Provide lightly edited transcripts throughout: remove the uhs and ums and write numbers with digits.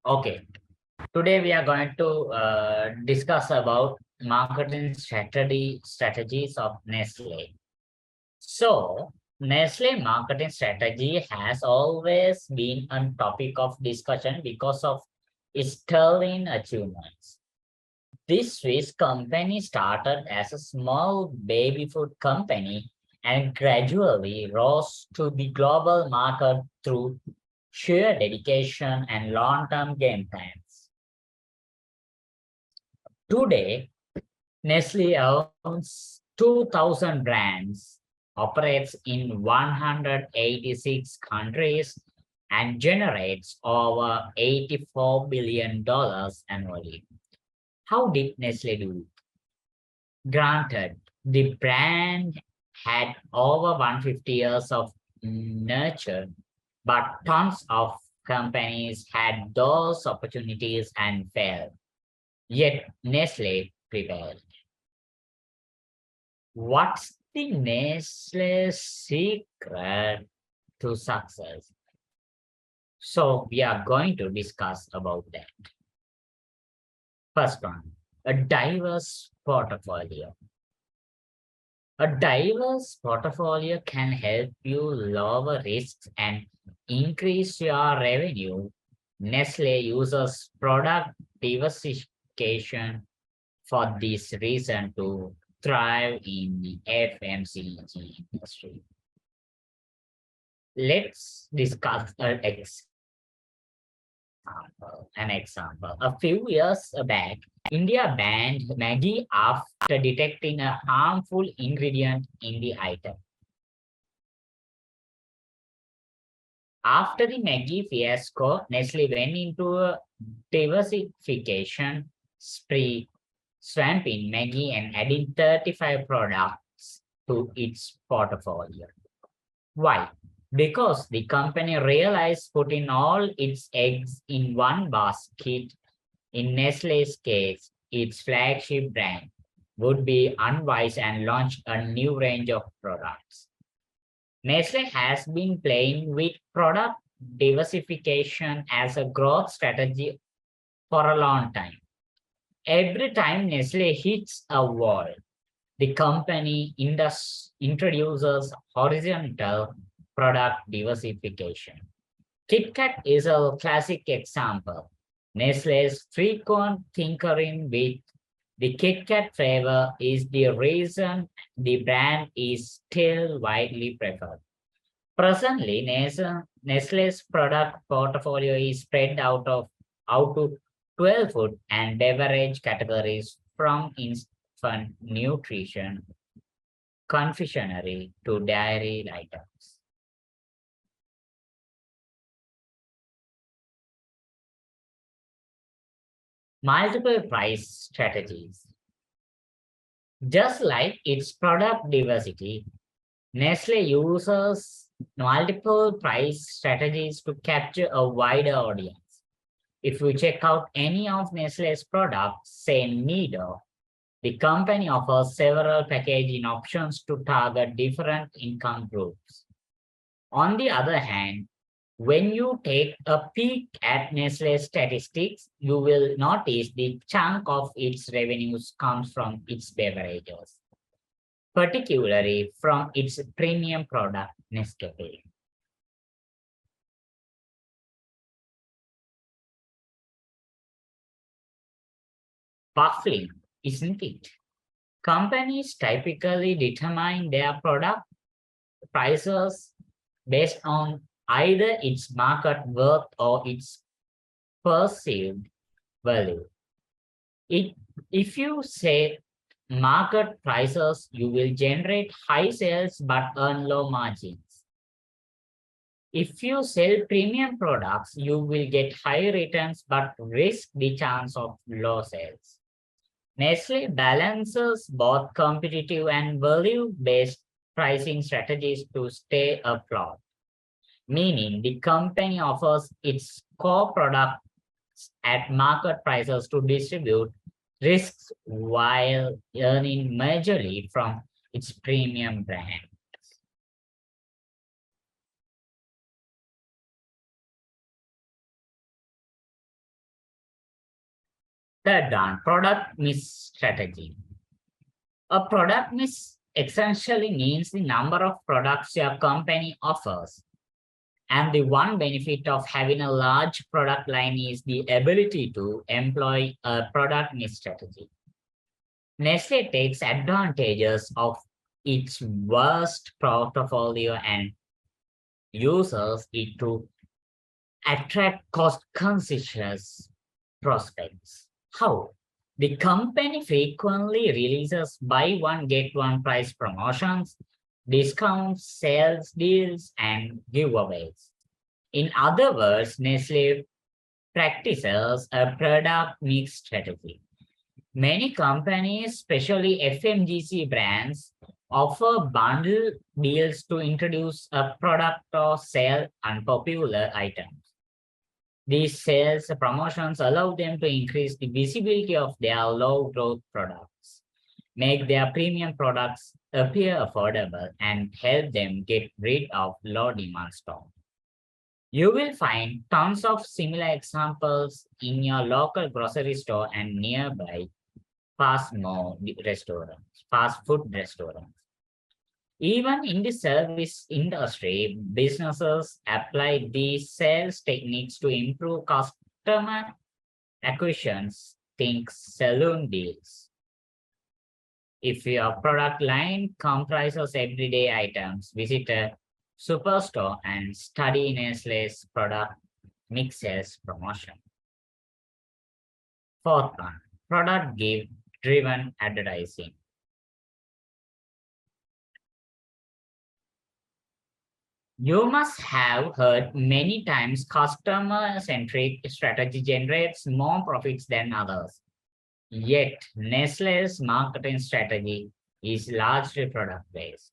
Okay, today we are going to discuss about marketing strategies of Nestle. So, Nestle marketing strategy has always been a topic of discussion because of its sterling achievements. This Swiss company started as a small baby food company and gradually rose to the global market through sheer dedication and long-term game plans. Today, Nestle owns 2,000 brands, operates in 186 countries, and generates over $84 billion annually. How did Nestle do it? Granted, the brand had over 150 years of nurture, but tons of companies had those opportunities and failed. Yet Nestle prevailed. What's the Nestle secret to success? So we are going to discuss about that. First one, a diverse portfolio. A diverse portfolio can help you lower risks and increase your revenue. Nestle uses product diversification for this reason to thrive in the FMCG industry. Let's discuss an example. A few years back, India banned Maggi after detecting a harmful ingredient in the item. After the Maggi fiasco, Nestle went into a diversification spree, swamping Maggi and adding 35 products to its portfolio. Why? Because the company realized putting all its eggs in one basket, in Nestle's case, its flagship brand, would be unwise and launched a new range of products. Nestle has been playing with product diversification as a growth strategy for a long time. Every time Nestle hits a wall, the company introduces horizontal product diversification. KitKat is a classic example. Nestle's frequent tinkering with the KitKat flavor is the reason the brand is still widely preferred. Presently, Nestle's product portfolio is spread out to 12 food and beverage categories from infant nutrition, confectionery to dairy items. Multiple price strategies. Just like its product diversity, Nestle uses multiple price strategies to capture a wider audience. If you check out any of Nestle's products, say Nido, the company offers several packaging options to target different income groups. On the other hand, when you take a peek at Nestle's statistics, you will notice the chunk of its revenues comes from its beverages, particularly from its premium product, Nescafe. Baffling, isn't it? Companies typically determine their product prices based on either its market worth or its perceived value. It, if you say market prices, you will generate high sales but earn low margins. If you sell premium products, you will get high returns but risk the chance of low sales. Nestle balances both competitive and value-based pricing strategies to stay afloat, meaning the company offers its core products at market prices to distribute risks while earning majorly from its premium brand. Third one, product mix strategy. A product mix essentially means the number of products your company offers. And the one benefit of having a large product line is the ability to employ a product mix strategy. Nestle takes advantages of its vast portfolio and uses it to attract cost-conscious prospects. How? The company frequently releases buy one, get one price promotions, discounts, sales deals, and giveaways. In other words, Nestle practices a product mix strategy. Many companies, especially FMGC brands, offer bundle deals to introduce a product or sell unpopular items. These sales promotions allow them to increase the visibility of their low growth products, make their premium products appear affordable, and help them get rid of low demand stock. You will find tons of similar examples in your local grocery store and nearby fast food restaurants. Even in the service industry, businesses apply these sales techniques to improve customer acquisitions, think saloon deals. If your product line comprises everyday items, visit a superstore and study Nestle's product mixes promotion. Fourth one, product driven advertising. You must have heard many times customer-centric strategy generates more profits than others. Yet, Nestle's marketing strategy is largely product-based.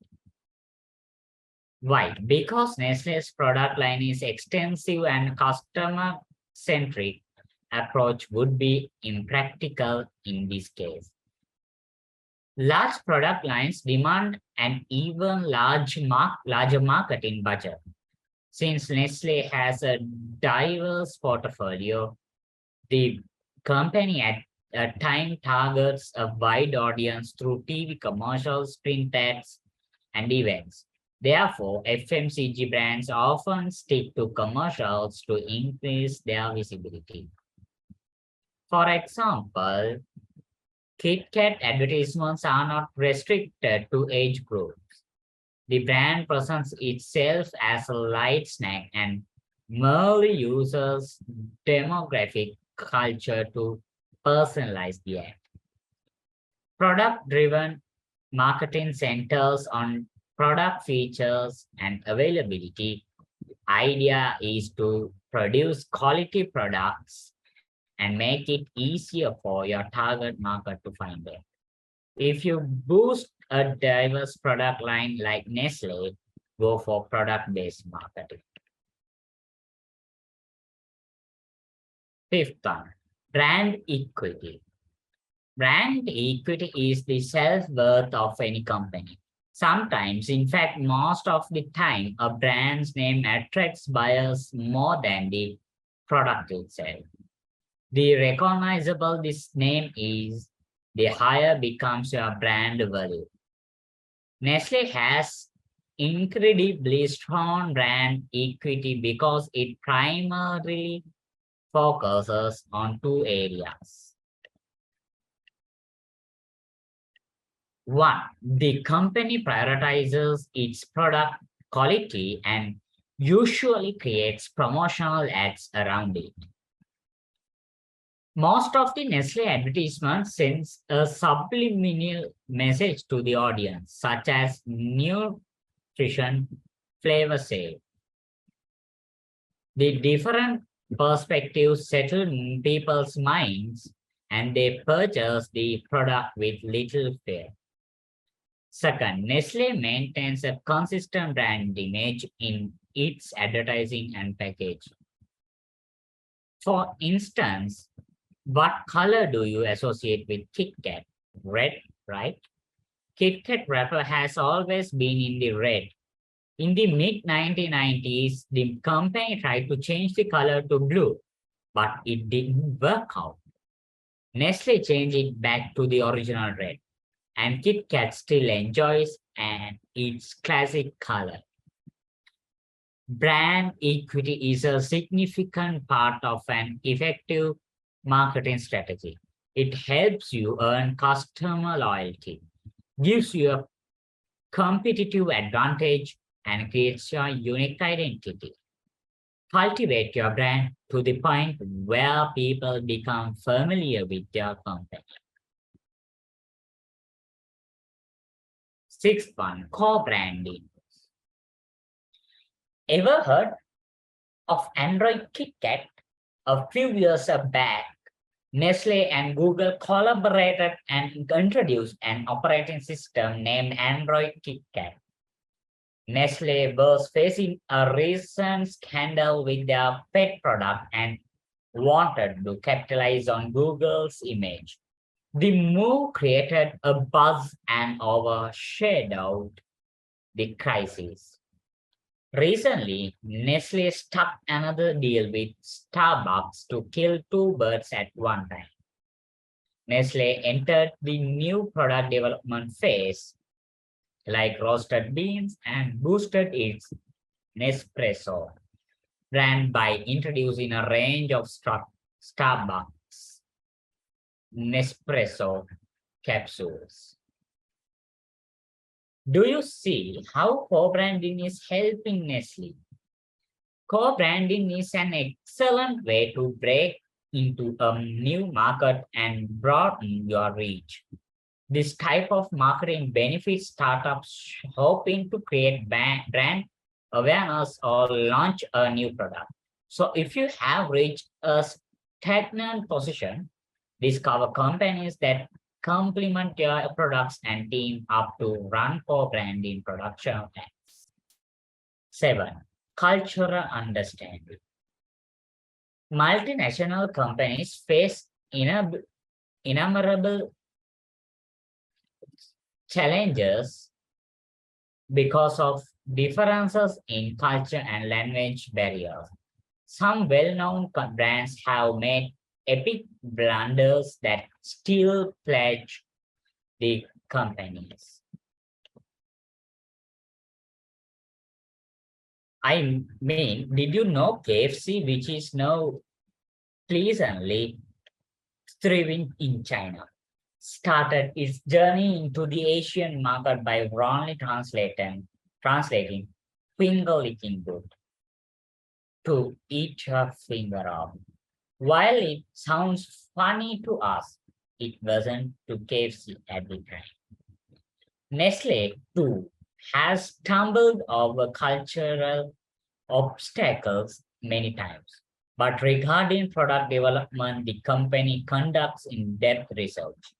Why? Because Nestle's product line is extensive and customer-centric approach would be impractical in this case. Large product lines demand an even larger marketing budget. Since Nestle has a diverse portfolio, the company at a time targets a wide audience through TV commercials, print ads, and events. Therefore, FMCG brands often stick to commercials to increase their visibility. For example, KitKat advertisements are not restricted to age groups. The brand presents itself as a light snack and merely uses demographic culture to personalize the ad. Product-driven marketing centers on product features and availability. Idea is to produce quality products and make it easier for your target market to find them. If you boost a diverse product line like Nestle, go for product-based marketing. Fifth one, brand equity. Brand equity is the self-worth of any company. Sometimes, in fact, most of the time, a brand's name attracts buyers more than the product itself. The recognizable this name is, the higher becomes your brand value. Nestle has incredibly strong brand equity because it primarily focuses on two areas. One, the company prioritizes its product quality and usually creates promotional ads around it. Most of the Nestle advertisements sends a subliminal message to the audience, such as nutrition, flavor save. The different perspectives settle in people's minds and they purchase the product with little fear. Second, Nestle maintains a consistent brand image in its advertising and packaging. For instance, what color do you associate with KitKat? Red, right? KitKat wrapper has always been in the red. In the mid-1990s, the company tried to change the color to blue, but it didn't work out. Nestle changed it back to the original red, and Kit Kat still enjoys and its classic color. Brand equity is a significant part of an effective marketing strategy. It helps you earn customer loyalty, gives you a competitive advantage, and creates your unique identity. Cultivate your brand to the point where people become familiar with your company. Sixth one, co-branding. Ever heard of Android KitKat? A few years back, Nestle and Google collaborated and introduced an operating system named Android KitKat. Nestle was facing a recent scandal with their pet product and wanted to capitalize on Google's image. The move created a buzz and overshadowed the crisis. Recently, Nestle struck another deal with Starbucks to kill two birds at one time. Nestle entered the new product development phase, like roasted beans, and boosted its Nespresso brand by introducing a range of Starbucks Nespresso capsules. Do you see how co-branding is helping Nestle? Co-branding is an excellent way to break into a new market and broaden your reach. This type of marketing benefits startups hoping to create brand awareness or launch a new product. So if you have reached a stagnant position, discover companies that complement your products and team up to run co-branding production plans. 7. Cultural understanding. Multinational companies face innumerable challenges because of differences in culture and language barriers. Some well-known brands have made epic blunders that still plague the companies. I mean, did you know KFC, which is now pleasantly thriving in China, started its journey into the Asian market by wrongly translating finger licking good to eat your finger off. While it sounds funny to us, it wasn't to KFC at the time. Nestle, too, has stumbled over cultural obstacles many times. But regarding product development, the company conducts in-depth research.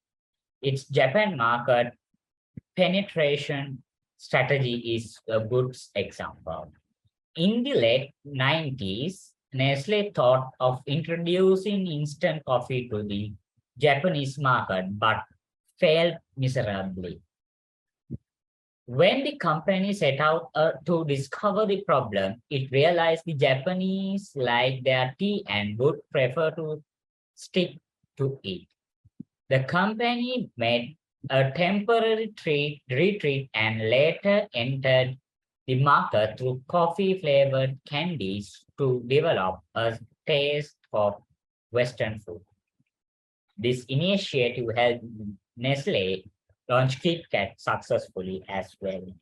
Its Japan market penetration strategy is a good example. In the late 90s, Nestle thought of introducing instant coffee to the Japanese market, but failed miserably. When the company set out to discover the problem, it realized the Japanese like their tea and would prefer to stick to it. The company made a temporary retreat and later entered the market through coffee-flavored candies to develop a taste for Western food. This initiative helped Nestle launch Kit Kat successfully as well.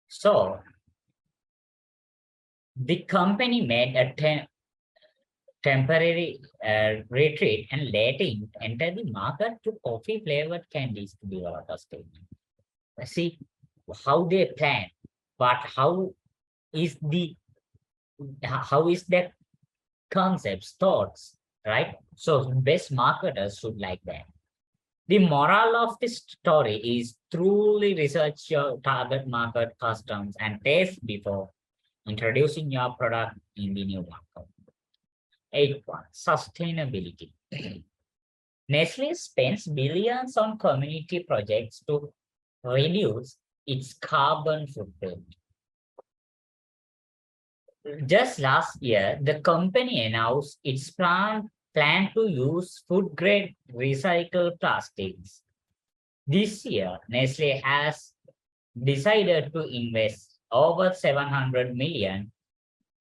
So, the company made a temporary retreat and later entered the market to coffee-flavored candies to develop a statement. See how they plan, but is the how is that concepts, thoughts, right? So best marketers should like that. The moral of this story is truly research your target market customs and taste before introducing your product in the new market. 8. Sustainability. Nestle spends billions on community projects to reduce its carbon footprint. Just last year, the company announced its plan to use food grade recycled plastics. This year, Nestle has decided to invest over 700 million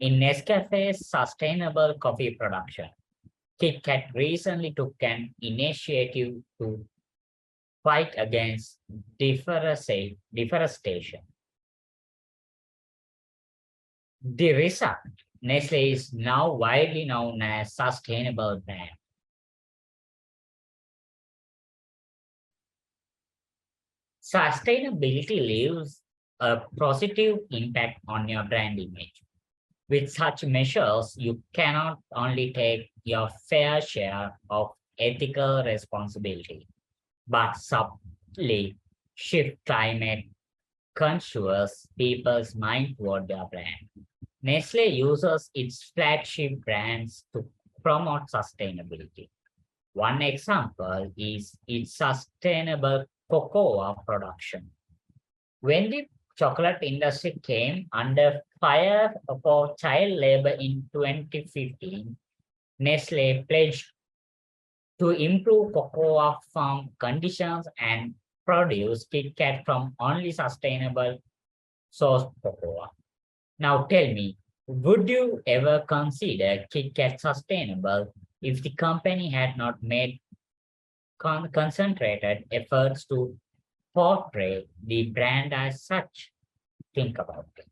in Nescafe's sustainable coffee production. KitKat recently took an initiative to fight against deforestation. The result, Nestle is now widely known as sustainable brand. Sustainability leaves a positive impact on your brand image. With such measures, you cannot only take your fair share of ethical responsibility, but subtly shift climate conscious people's mind toward their brand. Nestle uses its flagship brands to promote sustainability. One example is its sustainable cocoa production. When the chocolate industry came under fire for child labor in 2015, Nestle pledged to improve cocoa farm conditions and produce KitKat from only sustainable sourced cocoa. Now tell me, would you ever consider KitKat sustainable if the company had not made concentrated efforts to portray the brand as such? Think about it.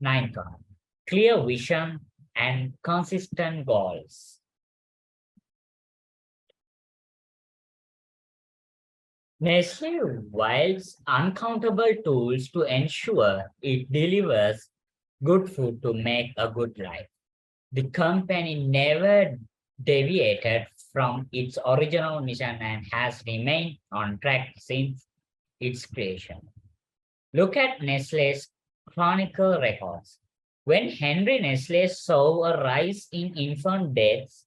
Ninth one, clear vision and consistent goals. Nestle wields uncountable tools to ensure it delivers good food to make a good life. The company never deviated from its original mission and has remained on track since its creation. Look at Nestle's chronicle records. When Henry Nestle saw a rise in infant deaths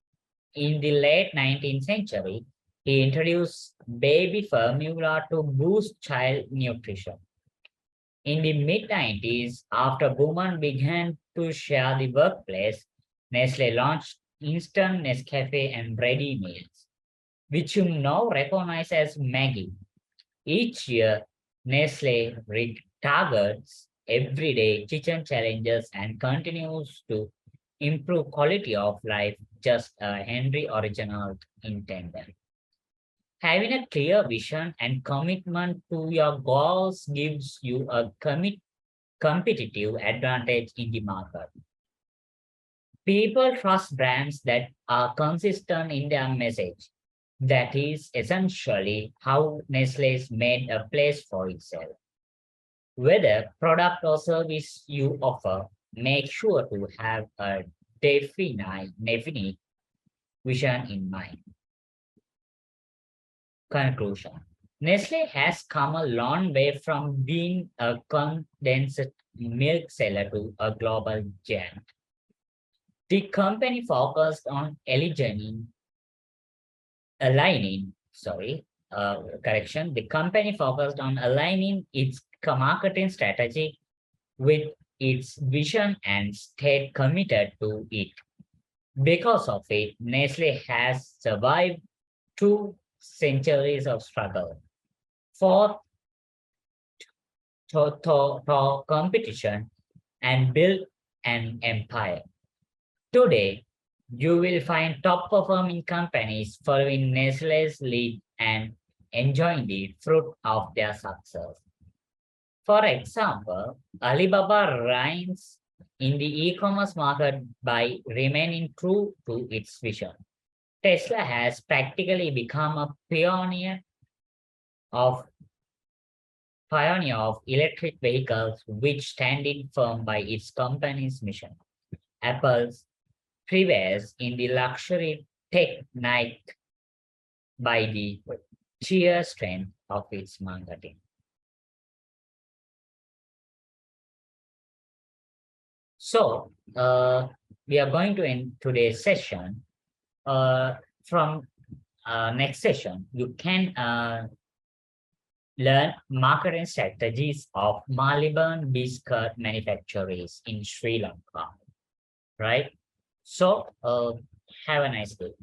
in the late 19th century, he introduced baby formula to boost child nutrition. In the mid-90s, after women began to share the workplace, Nestle launched instant Nescafe and ready meals, which you now recognize as Maggie. Each year, Nestle targets everyday kitchen challenges and continues to improve quality of life just a Henry original intended. Having a clear vision and commitment to your goals gives you a competitive advantage in the market. People trust brands that are consistent in their message. That is essentially how Nestle's made a place for itself. Whether product or service you offer, make sure to have a definite vision in mind. Conclusion. Nestle has come a long way from being a condensed milk seller to a global giant. The company focused on the company focused on aligning its marketing strategy with its vision and stayed committed to it. Because of it, Nestle has survived 2 centuries of struggle, fought to competition, and built an empire. Today, you will find top performing companies following Nestle's lead and enjoying the fruit of their success. For example, Alibaba reigns in the e-commerce market by remaining true to its vision. Tesla has practically become a of pioneer of electric vehicles, which standing firm by its company's mission. Apple's prevails in the luxury tech night by the sheer strength of its marketing. So, we are going to end today's session. From next session, you can learn marketing strategies of Maliban biscuit manufacturers in Sri Lanka, right? So, have a nice day.